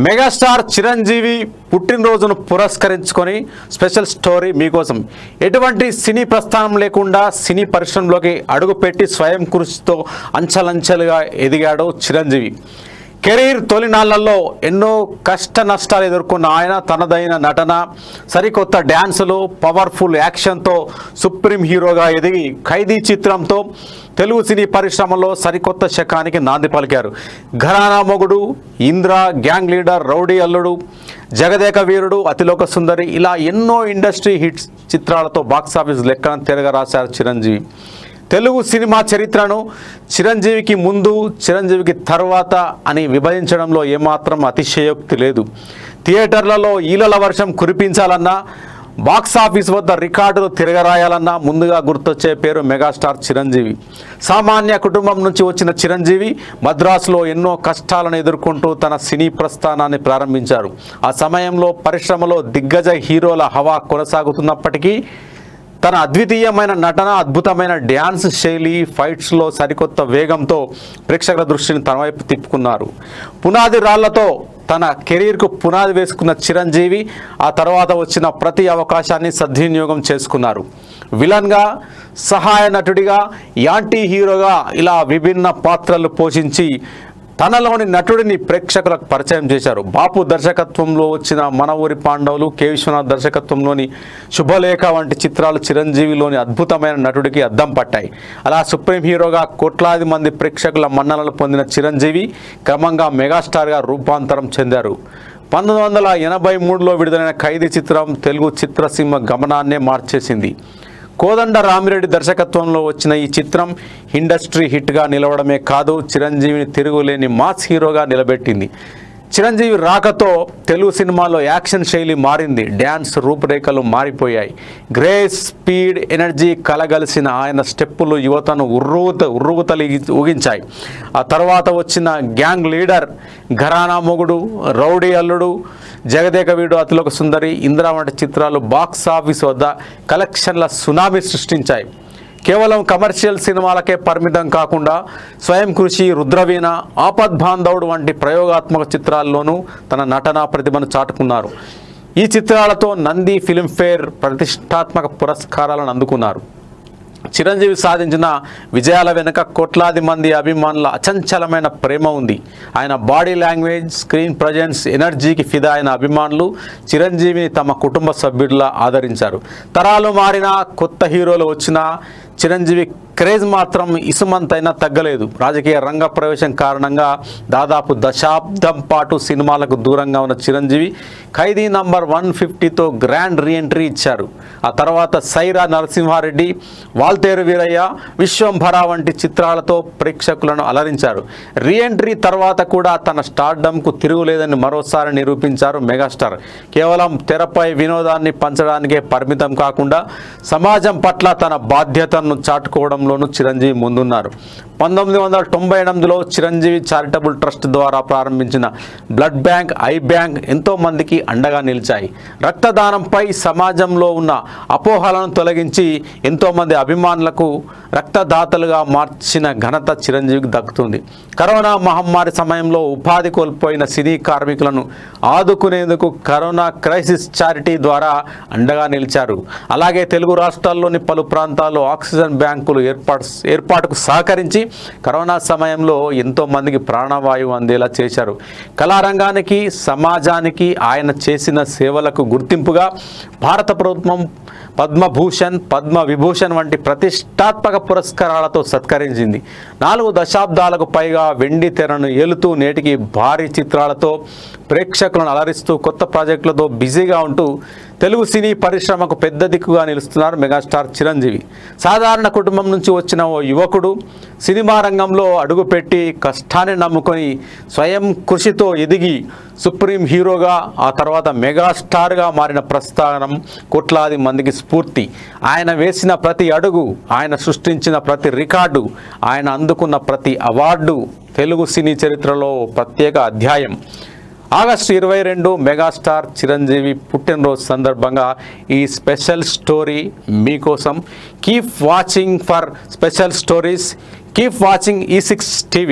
Megastar Chiranjeevi పుట్టినరోజును పురస్కరించుకొని special story మీకోసం. ఎటువంటి సినీ ప్రస్థానం లేకుండా సినీ పరిశ్రమలోకి అడుగుపెట్టి స్వయం కృషితో అంచెలంచెలుగా ఎదిగాడు చిరంజీవి. కెరీర్ తొలినాళ్లలో ఎన్నో కష్ట నష్టాలు ఎదుర్కొన్న ఆయన తనదైన నటన, సరికొత్త డ్యాన్సులు, పవర్ఫుల్ యాక్షన్తో సుప్రీం హీరోగా ఎదిగి ఖైదీ చిత్రంతో తెలుగు సినీ పరిశ్రమలో సరికొత్త శకానికి నాంది పలికారు. ఘరానా మొగుడు, ఇంద్ర, గ్యాంగ్ లీడర్, రౌడీ అల్లుడు, జగదేక వీరుడు, అతిలోక సుందరి ఇలా ఎన్నో ఇండస్ట్రీ హిట్స్ చిత్రాలతో బాక్సాఫీస్ లెక్కన తిరగరాశారు చిరంజీవి. తెలుగు సినిమా చరిత్రను చిరంజీవికి ముందు, చిరంజీవికి తర్వాత అని విభజించడంలో ఏమాత్రం అతిశయోక్తి లేదు. థియేటర్లలో ఈలల వర్షం కురిపించాలన్నా, బాక్సాఫీస్ వద్ద రికార్డులు తిరగరాయాలన్నా ముందుగా గుర్తొచ్చే పేరు మెగాస్టార్ చిరంజీవి. సామాన్య కుటుంబం నుంచి వచ్చిన చిరంజీవి మద్రాసులో ఎన్నో కష్టాలను ఎదుర్కొంటూ తన సినీ ప్రస్థానాన్ని ప్రారంభించారు. ఆ సమయంలో పరిశ్రమలో దిగ్గజ హీరోల హవా కొనసాగుతున్నప్పటికీ తన అద్వితీయమైన నటన, అద్భుతమైన డ్యాన్స్ శైలి, ఫైట్స్లో సరికొత్త వేగంతో ప్రేక్షకుల దృష్టిని తన వైపు తిప్పుకున్నారు. పునాది రాళ్లతో తన కెరీర్కు పునాది వేసుకున్న చిరంజీవి ఆ తర్వాత వచ్చిన ప్రతి అవకాశాన్ని సద్వినియోగం చేసుకున్నారు. విలన్గా, సహాయ నటుడిగా, యాంటీ హీరోగా ఇలా విభిన్న పాత్రలు పోషించి తనలోని నటుడిని ప్రేక్షకులకు పరిచయం చేశారు. బాపు దర్శకత్వంలో వచ్చిన మన ఊరి పాండవులు, కె విశ్వనాథ్ దర్శకత్వంలోని శుభలేఖ వంటి చిత్రాలు చిరంజీవిలోని అద్భుతమైన నటుడికి అద్దం పట్టాయి. అలా సుప్రీం హీరోగా కోట్లాది మంది ప్రేక్షకుల మన్ననలు పొందిన చిరంజీవి క్రమంగా మెగాస్టార్గా రూపాంతరం చెందారు. 1983లో విడుదలైన ఖైదీ చిత్రం తెలుగు చిత్రసీమ గమనాన్నే మార్చేసింది. కోదండ రామిరెడ్డి దర్శకత్వంలో వచ్చిన ఈ చిత్రం ఇండస్ట్రీ హిట్గా నిలవడమే కాదు, చిరంజీవిని తిరుగులేని మాస్ హీరోగా నిలబెట్టింది. చిరంజీవి రాకతో తెలుగు సినిమాలో యాక్షన్ శైలి మారింది, డ్యాన్స్ రూపురేఖలు మారిపోయాయి. గ్రేస్, స్పీడ్, ఎనర్జీ కలగలిసిన ఆయన స్టెప్పులు యువతను ఉర్రూతలు ఊగించాయి. ఆ తర్వాత వచ్చిన గ్యాంగ్ లీడర్, ఘరానా మొగుడు, రౌడీ అల్లుడు, జగదేక వీరుడు, అతిలోక సుందరి, ఇంద్ర వంటి చిత్రాలు బాక్సాఫీస్ వద్ద కలెక్షన్ల సునామీ సృష్టించాయి. కేవలం కమర్షియల్ సినిమాలకే పరిమితం కాకుండా స్వయం కృషి, రుద్రవీణ, ఆపద్బాంధవుడు వంటి ప్రయోగాత్మక చిత్రాల్లోనూ తన నటనా ప్రతిభను చాటుకున్నారు. ఈ చిత్రాలతో నంది ఫిల్మ్ఫేర్ ప్రతిష్టాత్మక పురస్కారాలను అందుకున్నారు. చిరంజీవి సాధించిన విజయాల వెనుక కోట్లాది మంది అభిమానుల అచంచలమైన ప్రేమ ఉంది. ఆయన బాడీ లాంగ్వేజ్, స్క్రీన్ ప్రజెన్స్, ఎనర్జీకి ఫిదా అయిన అభిమానులు చిరంజీవిని తమ కుటుంబ సభ్యుడిలా ఆదరించారు. తరాలు మారినా, కొత్త హీరోలు వచ్చినా చిరంజీవి క్రేజ్ మాత్రం ఇసుమంతైనా తగ్గలేదు. రాజకీయ రంగ ప్రవేశం కారణంగా దాదాపు దశాబ్దం పాటు సినిమాలకు దూరంగా ఉన్న చిరంజీవి ఖైదీ నంబర్ 150తో గ్రాండ్ రీఎంట్రీ ఇచ్చారు. ఆ తర్వాత సైరా నరసింహారెడ్డి, వాల్తేరు వీరయ్య, విశ్వంభర వంటి చిత్రాలతో ప్రేక్షకులను అలరించారు. రీఎంట్రీ తర్వాత కూడా తన స్టార్డమ్కు తిరుగులేదని మరోసారి నిరూపించారు మెగాస్టార్. కేవలం తెరపై వినోదాన్ని పంచడానికే పరిమితం కాకుండా సమాజం పట్ల తన బాధ్యతను చాటుకోవడంలోనూ చిరంజీవి ముందున్నారు. 1998లో చిరంజీవి చారిటబుల్ ట్రస్ట్ ద్వారా ప్రారంభించిన బ్లడ్ బ్యాంక్, ఐ బ్యాంక్ ఎంతో మందికి అండగా నిలిచాయి. రక్తదానంపై సమాజంలో ఉన్న అపోహలను తొలగించి ఎంతోమంది అభిమానులకు రక్తదాతలుగా మార్చిన ఘనత చిరంజీవికి దక్కుతుంది. కరోనా మహమ్మారి సమయంలో ఉపాధి కోల్పోయిన సినీ కార్మికులను ఆదుకునేందుకు కరోనా క్రైసిస్ చారిటీ ద్వారా అండగా నిలిచారు. అలాగే తెలుగు రాష్ట్రాల్లోని పలు ప్రాంతాల్లో ఆక్సిజన్ బ్యాంకులు ఏర్పాటుకు సహకరించి కరోనా సమయంలో ఎంతో మందికి ప్రాణవాయువు అందేలా చేశారు. కళారంగానికి, సమాజానికి ఆయన చేసిన సేవలకు గుర్తింపుగా భారత ప్రభుత్వం పద్మభూషణ్, పద్మవిభూషణ్ వంటి ప్రతిష్టాత్మక పురస్కారాలతో సత్కరించింది. 4 దశాబ్దాలకు పైగా వెండి తెరను ఏలుతూ నేటికి భారీ చిత్రాలతో ప్రేక్షకులను అలరిస్తూ కొత్త ప్రాజెక్టులతో బిజీగా ఉంటూ తెలుగు సినీ పరిశ్రమకు పెద్ద దిక్కుగా నిలుస్తున్నారు మెగాస్టార్ చిరంజీవి. సాధారణ కుటుంబం నుంచి వచ్చిన ఓ యువకుడు సినిమా రంగంలో అడుగుపెట్టి కష్టాన్ని నమ్ముకొని స్వయం కృషితో ఎదిగి సుప్రీం హీరోగా, ఆ తర్వాత మెగాస్టార్గా మారిన ప్రస్థానం కోట్లాది మందికి స్ఫూర్తి. ఆయన వేసిన ప్రతి అడుగు, ఆయన సృష్టించిన ప్రతి రికార్డు, ఆయన అందుకున్న ప్రతి అవార్డు తెలుగు సినీ చరిత్రలో ప్రత్యేక అధ్యాయం. ఆగస్టు 22 మెగాస్టార్ చిరంజీవి పుట్టినరోజు సందర్భంగా ఈ స్పెషల్ స్టోరీ మీకోసం. Keep watching for special stories, keep watching E6 TV.